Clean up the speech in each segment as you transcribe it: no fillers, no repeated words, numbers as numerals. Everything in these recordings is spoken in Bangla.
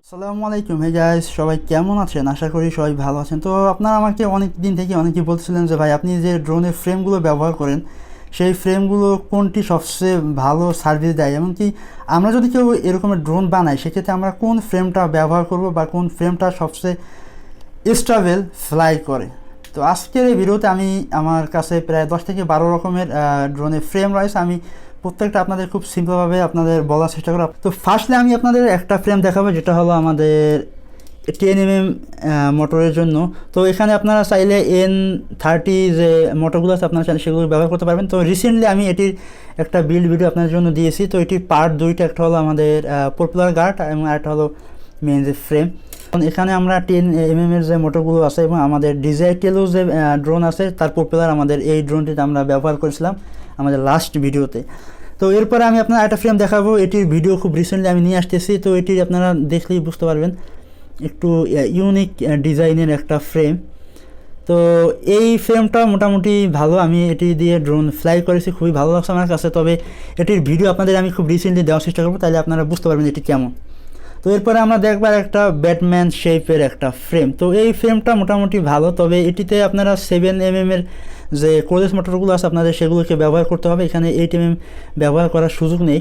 আসসালামু আলাইকুম। হে গাইস, সবাই কেমন আছেন? আশা করি সবাই ভালো আছেন। তো আপনারা আমাকে অনেক দিন থেকে অনেকেই বলছিলেন যে ভাই আপনি যে ড্রোনের ফ্রেমগুলো ব্যবহার করেন সেই ফ্রেমগুলো কোনটি সবচেয়ে ভালো সার্ভিস দেয়, এমনকি আমরা যদি কেউ এরকমের ড্রোন বানাই সেক্ষেত্রে আমরা কোন ফ্রেমটা ব্যবহার করব বা কোন ফ্রেমটা সবচেয়ে স্টেবল ফ্লাই করে। তো আজকের এই ভিডিওতে আমি আমার কাছে প্রায় 10 থেকে 12 রকমের ড্রোনের ফ্রেম রয়েছে। আমি প্রত্যেকটা আপনাদের খুব সিম্পলভাবে আপনাদের বলার চেষ্টা করব। তো ফার্স্টলি আমি আপনাদের একটা ফ্রেম দেখাবো যেটা হলো আমাদের 10mm মোটরের জন্য। তো এখানে আপনারা চাইলে N30 যে মোটরগুলো আছে আপনারা চাইলে সেগুলো ব্যবহার করতে পারবেন। তো রিসেন্টলি আমি এটির একটা বিল্ড ভিডিও আপনাদের জন্য দিয়েছি। তো এটির পার্ট দুইটা, একটা হলো আমাদের পপুলার গার্ড এবং আরেকটা হলো মেন যে ফ্রেম। এখানে আমরা 10mm এর যে মোটরগুলো আছে এবং আমাদের ডিজাইটেলও যে ড্রোন আছে তার পপুলার আমাদের এই ড্রোনটিতে আমরা ব্যবহার করেছিলাম আমাদের লাস্ট ভিডিওতে। তো এরপরে আমি আপনার একটা ফ্রেম দেখাবো, এটির ভিডিও খুব রিসেন্টলি আমি নিয়ে আসতেছি। তো এটি আপনারা দেখলেই বুঝতে পারবেন একটু ইউনিক ডিজাইনের একটা ফ্রেম। তো এই ফ্রেমটা মোটামুটি ভালো, আমি এটি দিয়ে ড্রোন ফ্লাই করেছি, খুবই ভালো লাগছে আমার কাছে। তবে এটির ভিডিও আপনাদের আমি খুব রিসেন্টলি দেওয়ার চেষ্টা করবো, তাহলে আপনারা বুঝতে পারবেন এটি কেমন। তো এরপরে আমরা দেখবার একটা ব্যাটম্যান শেপের একটা ফ্রেম। তো এই ফ্রেমটা মোটামুটি ভালো, তবে এটিতে আপনারা 7mm এর যে কোলেস মোটরগুলো আছে আপনাদের সেগুলোকে ব্যবহার করতে হবে। এখানে 8mm ব্যবহার করার সুযোগ নেই।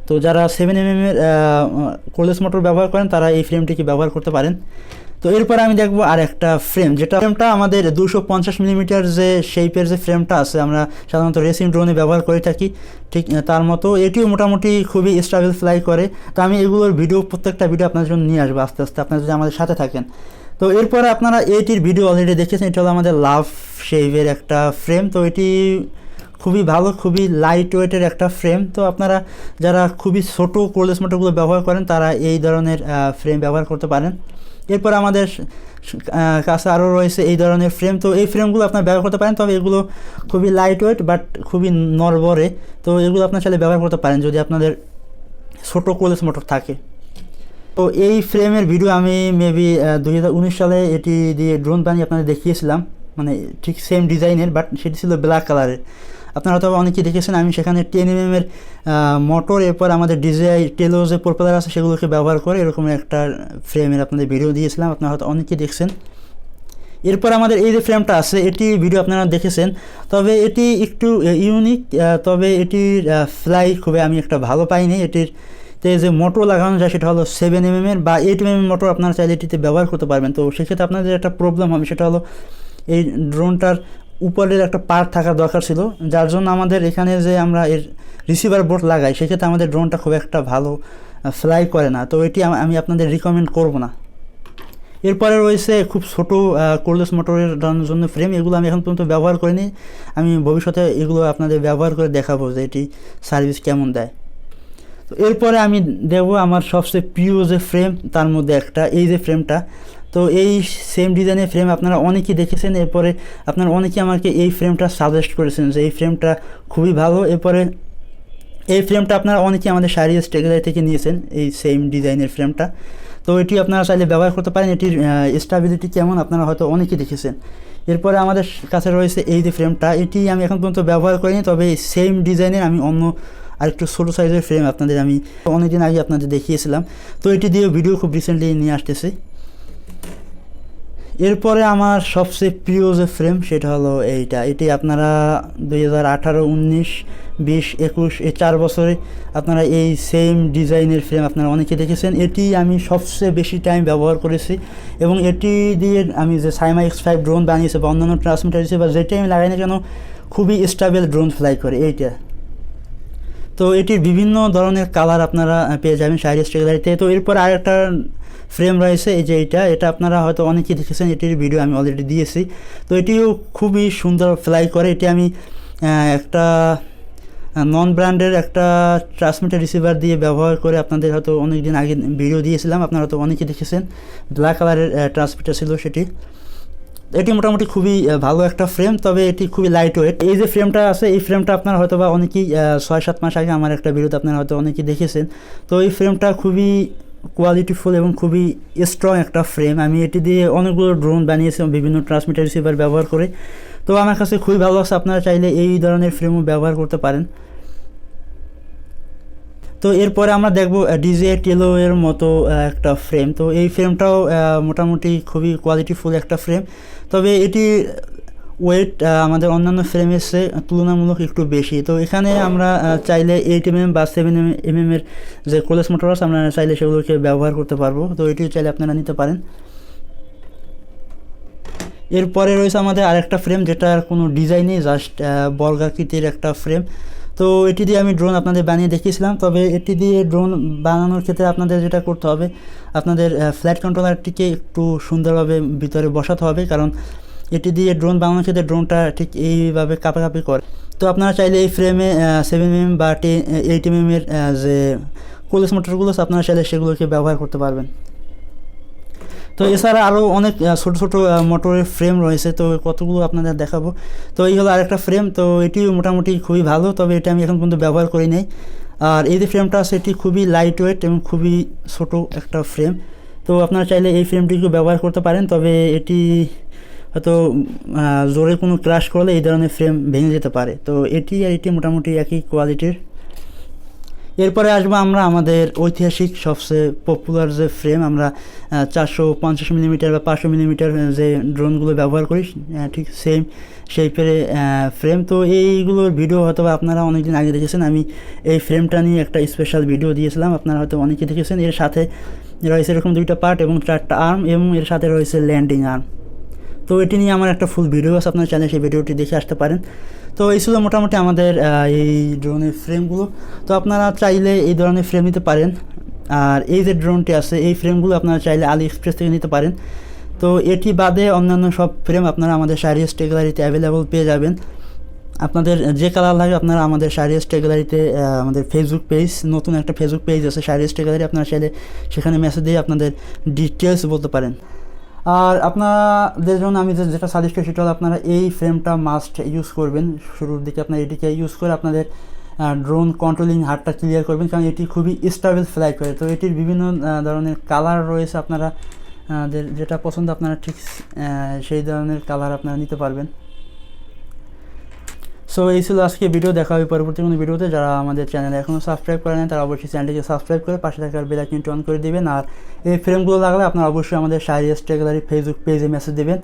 তো যারা 7mm এর কোলেস মোটর ব্যবহার করেন তারা এই ফ্রেমটিকে ব্যবহার করতে পারেন। তো এরপরে আমি দেখবো আর একটা ফ্রেম, যেটা ফ্রেমটা আমাদের 250mm যে শেপের যে ফ্রেমটা আছে আমরা সাধারণত রেসিং ড্রোনে ব্যবহার করে থাকি, ঠিক তার মতো এটিও মোটামুটি খুবই স্টেবল ফ্লাই করে। তো আমি এগুলোর ভিডিও প্রত্যেকটা ভিডিও আপনার জন্য নিয়ে আসবো আস্তে আস্তে, আপনারা যদি আমাদের সাথে থাকেন। তো এরপরে আপনারা এটির ভিডিও অলরেডি দেখেছেন, এটা হলো আমাদের লাভ শেপের একটা ফ্রেম। তো এটি খুবই ভালো, খুবই লাইট ওয়েটের একটা ফ্রেম। তো আপনারা যারা খুবই ছোটো কোলেস মোটরগুলো ব্যবহার করেন তারা এই ধরনের ফ্রেম ব্যবহার করতে পারেন। এরপর আমাদের কাছে আরও রয়েছে এই ধরনের ফ্রেম। তো এই ফ্রেমগুলো আপনার ব্যবহার করতে পারেন, তবে এগুলো খুবই লাইট ওয়েট বাট খুবই নড়বড়ে। তো এগুলো আপনার চাইলে ব্যবহার করতে পারেন যদি আপনাদের ছোটো কোলেস মোটর থাকে। তো এই ফ্রেমের ভিডিও আমি মেবি 2019 সালে এটি দিয়ে ড্রোন বানিয়ে আপনাদের দেখিয়েছিলাম, মানে ঠিক সেম ডিজাইনের, বাট সেটি ছিল ব্ল্যাক কালারের। আপনারা হয়তো অনেকেই দেখেছেন আমি সেখানে 10mm এর মোটর, এরপর আমাদের ডিজাই টেলো যে পপুলার আছে সেগুলোকে ব্যবহার করে এরকম একটা ফ্রেমের আপনাদের ভিডিও দিয়েছিলাম, আপনারা হয়তো অনেকেই দেখছেন। এরপর আমাদের এই যে ফ্রেমটা আছে এটি ভিডিও আপনারা দেখেছেন, তবে এটি একটু ইউনিক, তবে এটির ফ্লাই খুবই আমি একটা ভালো পাইনি। এটির যে মোটর লাগানো যায় সেটা হলো 7mm এর বা 8mm মোটর আপনারা চাইলে এটিতে ব্যবহার করতে পারবেন। তো সেক্ষেত্রে আপনাদের একটা প্রবলেম হবে, সেটা হলো এই ড্রোনটার উপরের একটা পার্ট থাকার দরকার ছিল, যার জন্য আমাদের এখানে যে আমরা এর রিসিভার বোর্ড লাগাই সেক্ষেত্রে আমাদের ড্রোনটা খুব একটা ভালো ফ্লাই করে না। তো এটি আমি আপনাদের রিকমেন্ড করব না। এরপরে রয়েছে খুব ছোটো কোর্ডলেস মোটরের জন্য ফ্রেম, এগুলো আমি এখন পর্যন্ত ব্যবহার করিনি, আমি ভবিষ্যতে এগুলো আপনাদের ব্যবহার করে দেখাবো যে এটি সার্ভিস কেমন দেয়। তো এরপরে আমি দেবো আমার সবচেয়ে প্রিয় যে ফ্রেম তার মধ্যে একটা, এই যে ফ্রেমটা। তো এই সেম ডিজাইনের ফ্রেম আপনারা অনেকেই দেখেছেন, এরপরে আপনারা অনেকেই আমাকে এই ফ্রেমটা সাজেস্ট করেছেন যে এই ফ্রেমটা খুবই ভালো। এরপরে এই ফ্রেমটা আপনারা অনেকেই আমাদের শাহরিয়ার TechGallery থেকে নিয়েছেন, এই সেম ডিজাইনের ফ্রেমটা। তো এটি আপনারা চাইলে ব্যবহার করতে পারেন, এটির স্টেবিলিটি কেমন আপনারা হয়তো অনেকেই দেখেছেন। এরপরে আমাদের কাছে রয়েছে এই যে ফ্রেমটা, এটি আমি এখন পর্যন্ত ব্যবহার করিনি, তবে এই সেম ডিজাইনের আমি অন্য আরেকটু ছোটো সাইজের ফ্রেম আপনাদের আমি অনেকদিন আগে আপনাদের দেখিয়েছিলাম। তো এটি দিয়ে ভিডিও খুব রিসেন্টলি নিয়ে আসতেছি। এরপরে আমার সবচেয়ে প্রিয় যে ফ্রেম সেটা হলো এইটা। এটি আপনারা 2018, 19, 20, 21 এই 4 বছরে আপনারা এই সেম ডিজাইনের ফ্রেম আপনারা অনেকে দেখেছেন। এটি আমি সবচেয়ে বেশি টাইম ব্যবহার করেছি এবং এটি দিয়ে আমি যে সাইমা X5 ড্রোন বানিয়েছি বা অন্যান্য ট্রান্সমিটার হিসেবে বা যেটাই আমি লাগাই না কেন খুবই স্টেবল ড্রোন ফ্লাই করে এইটা। তো এটির বিভিন্ন ধরনের কালার আপনারা পেয়ে যাবেন শাহরিয়ার TechGalleryতে। তো এরপর আরেকটা ফ্রেম রয়েছে এই যে এটা আপনারা হয়তো অনেকেই দেখেছেন, এটির ভিডিও আমি অলরেডি দিয়েছি। তো এটিও খুবই সুন্দর ফ্লাই করে। এটি আমি একটা নন ব্র্যান্ডের একটা ট্রান্সমিটার রিসিভার দিয়ে ব্যবহার করে আপনাদের হয়তো অনেক দিন আগে ভিডিও দিয়েছিলাম, আপনারা হয়তো অনেকেই দেখেছেন, ব্ল্যাক কালারের ট্রান্সমিটার ছিল সেটি। এটি মোটামুটি খুবই ভালো একটা ফ্রেম, তবে এটি খুবই লাইট ওয়েট। এই যে ফ্রেমটা আছে এই ফ্রেমটা আপনারা হয়তো বা অনেকেই 6-7 মাস আগে আমার একটা ভিডিওতে আপনারা হয়তো অনেকেই দেখেছেন। তো এই ফ্রেমটা খুবই কোয়ালিটিফুল এবং খুবই স্ট্রং একটা ফ্রেম। আমি এটি দিয়ে অনেকগুলো ড্রোন বানিয়েছি বিভিন্ন ট্রান্সমিটার রিসিভার ব্যবহার করে। তো আমার কাছে খুবই ভালো লাগছে, আপনারা চাইলে এই ধরনের ফ্রেমও ব্যবহার করতে পারেন। তো এরপরে আমরা দেখব ডিজে টেলো এর মতো একটা ফ্রেম। তো এই ফ্রেমটাও মোটামুটি খুবই কোয়ালিটিফুল একটা ফ্রেম, তবে এটি ওয়েট আমাদের অন্যান্য ফ্রেমের চেয়ে তুলনামূলক একটু বেশি। তো এখানে আমরা চাইলে 8mm বা 7mm এর যে কোলেস মোটর আছে আমরা চাইলে সেগুলোকে ব্যবহার করতে পারবো। তো এটি চাইলে আপনারা নিতে পারেন। এরপরে রয়েছে আমাদের আরেকটা ফ্রেম, যেটার কোনো ডিজাইন নেই, জাস্ট বর্গাকৃতির একটা ফ্রেম। তো এটি দিয়ে আমি ড্রোন আপনাদের বানিয়ে দেখিয়েছিলাম। তবে এটি দিয়ে ড্রোন বানানোর ক্ষেত্রে আপনাদের যেটা করতে হবে, আপনাদের ফ্লাইট কন্ট্রোলারটিকে একটু সুন্দরভাবে ভিতরে বসাতে হবে, কারণ এটি দিয়ে ড্রোন বানানোর ক্ষেত্রে ড্রোনটা ঠিক এইভাবে কাঁপাকাঁপি করে। তো আপনারা চাইলে এই ফ্রেমে 7mm বা 8mm এর যে কোলেস মোটরগুলো আপনারা চাইলে সেগুলোকে ব্যবহার করতে পারবেন। তো এছাড়া আরও অনেক ছোটো ছোটো মোটরের ফ্রেম রয়েছে, তো কতগুলো আপনাদের দেখাবো। তো এই হলো আরেকটা ফ্রেম, তো এটিও মোটামুটি খুবই ভালো, তবে এটা আমি এখন পর্যন্ত ব্যবহার করি নাই। আর এই যে ফ্রেমটা আছে এটি খুবই লাইট ওয়েট এবং খুবই ছোট একটা ফ্রেম। তো আপনারা চাইলে এই ফ্রেমটিকেও ব্যবহার করতে পারেন, তবে এটি হয়তো জোরে কোনো ক্রাশ করলে এই ধরনের ফ্রেম ভেঙে যেতে পারে। তো এটি আর এটি মোটামুটি একই কোয়ালিটির। এরপরে আসবো আমরা আমাদের ঐতিহাসিক সবচেয়ে পপুলার যে ফ্রেম, আমরা 450mm বা 500mm যে ড্রোনগুলো ব্যবহার করি, ঠিক সেম শেপের ফ্রেম। তো এইগুলোর ভিডিও হয়তো আপনারা অনেকদিন আগে দেখেছেন, আমি এই ফ্রেমটা নিয়ে একটা স্পেশাল ভিডিও দিয়েছিলাম, আপনারা হয়তো অনেকে দেখেছেন। এর সাথে রয়েছে এরকম 2টা পার্ট এবং 4টা আর্ম, এবং এর সাথে রয়েছে ল্যান্ডিং আর্ম। তো এটি নিয়ে আমার একটা ফুল ভিডিও আছে, আপনার চ্যানেলে সেই ভিডিওটি দেখে আসতে পারেন। তো এই ছিল মোটামুটি আমাদের এই ড্রোনের ফ্রেমগুলো। তো আপনারা চাইলে এই ধরনের ফ্রেম নিতে পারেন। আর এই যে ড্রোনটি আছে এই ফ্রেমগুলো আপনারা চাইলে আলি এক্সপ্রেস থেকে নিতে পারেন। তো এটি বাদে অন্যান্য সব ফ্রেম আপনারা আমাদের শাহরিয়ার টেকগ্যালারিতে অ্যাভেলেবল পেয়ে যাবেন। আপনাদের যে কালার লাগে আপনারা আমাদের শাহরিয়ার টেকগ্যালারিতে আমাদের ফেসবুক পেজ, নতুন একটা ফেসবুক পেজ আছে শাহরিয়ার টেকগ্যালারি, আপনারা চাইলে সেখানে মেসেজ দিয়ে আপনাদের ডিটেলস বলতে পারেন। আর আপনাদের জন্য আমি যেটা সাজেস্ট করি সেটা হলো আপনারা এই ফ্রেমটা মাস্ট ইউজ করবেন। শুরুর দিকে আপনারা এটিকে ইউজ করে আপনাদের ড্রোন কন্ট্রোলিং হার্টটা ক্লিয়ার করবেন, কারণ এটি খুবই স্টেবল ফ্লাই করে। তো এটির বিভিন্ন ধরনের কালার রয়েছে, আপনারা যেটা পছন্দ আপনারা ঠিক সেই ধরনের কালার আপনারা নিতে পারবেন। সো এই ছিল আজকে ভিডিও, দেখা হবে পরবর্তী কোনো ভিডিওতে। যারা আমাদের চ্যানেলে এখনও সাবস্ক্রাইব করে নেন তারা অবশ্যই চ্যানেলটিকে সাবস্ক্রাইব করে পাশে থাকার বেল আইকনটি অন করে দিবেন। আর এই ফ্রেমগুলো লাগলে আপনারা অবশ্যই আমাদের শাহরিয়ার টেকগ্যালারি ফেসবুক পেজে মেসেজ দেবেন।